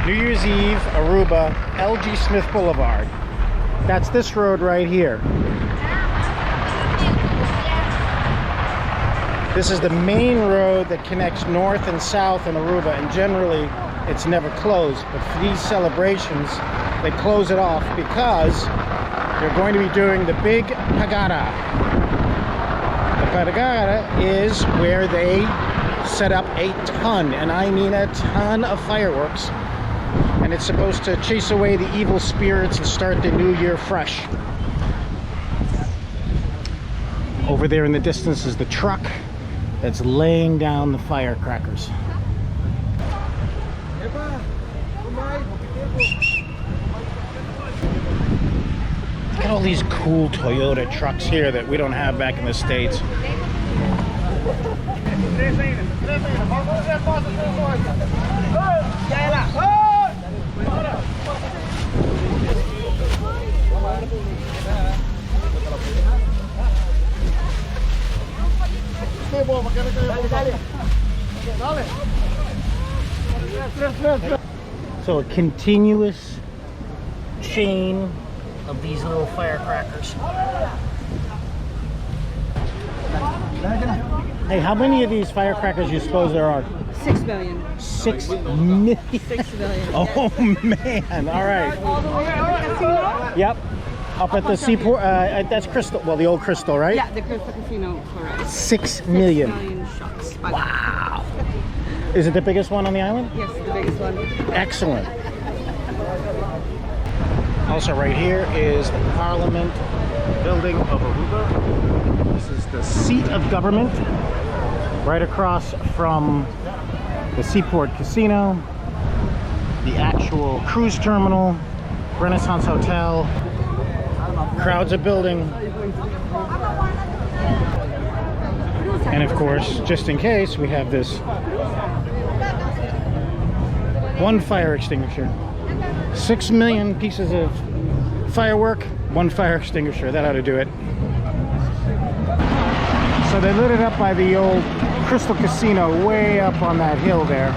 New Year's Eve, Aruba, LG Smith Boulevard. That's this road right here. This is the main road that connects north and south in Aruba, and generally it's never closed. But for these celebrations, they close it off because they're going to be doing the big Pagara. The Pagara is where they set up a ton, and I mean a ton of fireworks. And it's supposed to chase away the evil spirits and start the new year fresh. Over there in the distance is the truck that's laying down the firecrackers. Look at all these cool Toyota trucks here that we don't have back in the States. So a continuous chain of these little firecrackers. Hey, how many of these firecrackers do you suppose there are? 6 million. 6 million? 6 million. Oh man, all right. All the way up to the casino? Yep, up at the seaport, that's Crystal, well, the old Crystal, right? Yeah, the Crystal Casino, correct. 6 million. 6 million shots. Wow. Is it the biggest one on the island? Yes, the biggest one. Excellent. Also right here is the Parliament building of Aruba. This is the seat of government, right across from the Seaport Casino, the actual cruise terminal, Renaissance Hotel. Crowds are building. And of course, just in case, we have this one fire extinguisher. 6 million pieces of firework, one fire extinguisher. That ought to do it. So they lit it up by the old Crystal Casino way up on that hill there.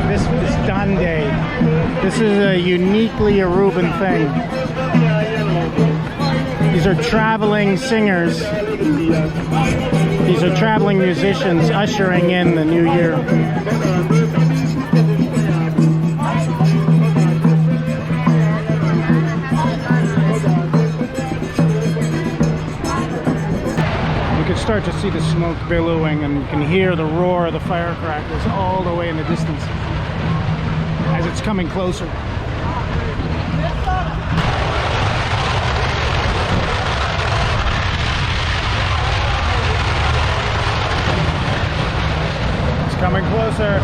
This is Dande. This is a uniquely Aruban thing. These are traveling singers. These are traveling musicians ushering in the new year. You can start to see the smoke billowing, and you can hear the roar of the firecrackers all the way in the distance as it's coming closer. Coming closer.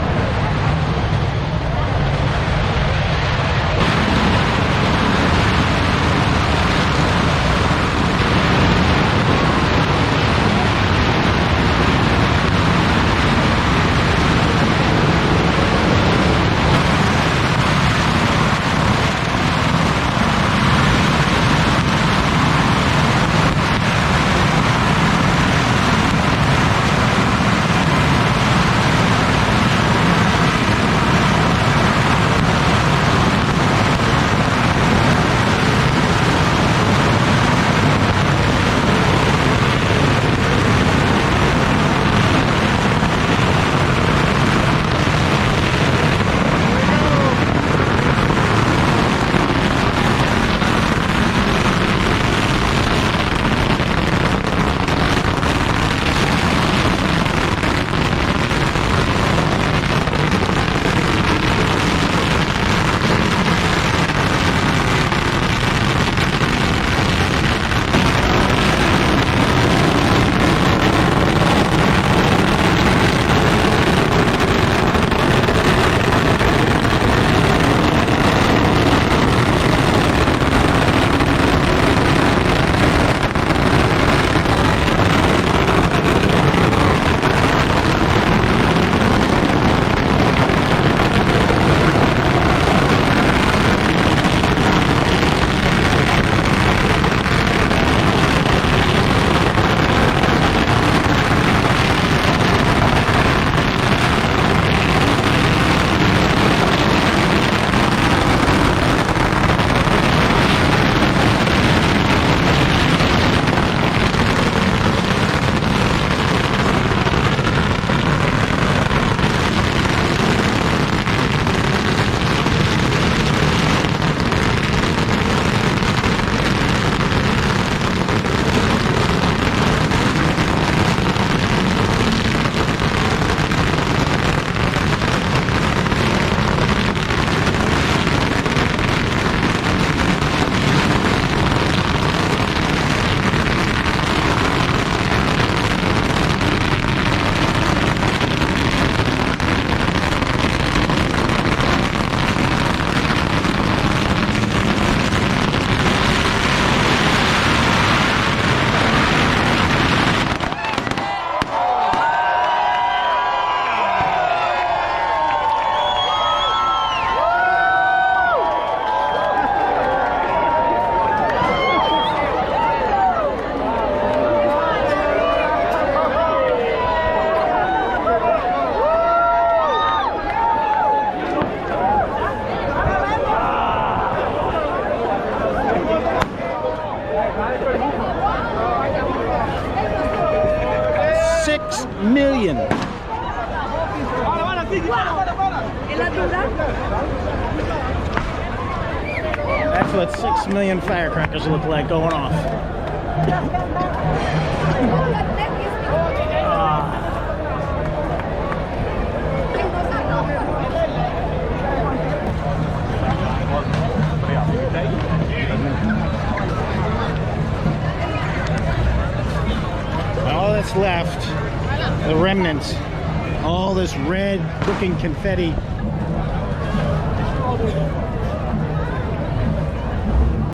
million. That's what 6 million firecrackers look like going off. All that's left, the remnants, all this red looking confetti.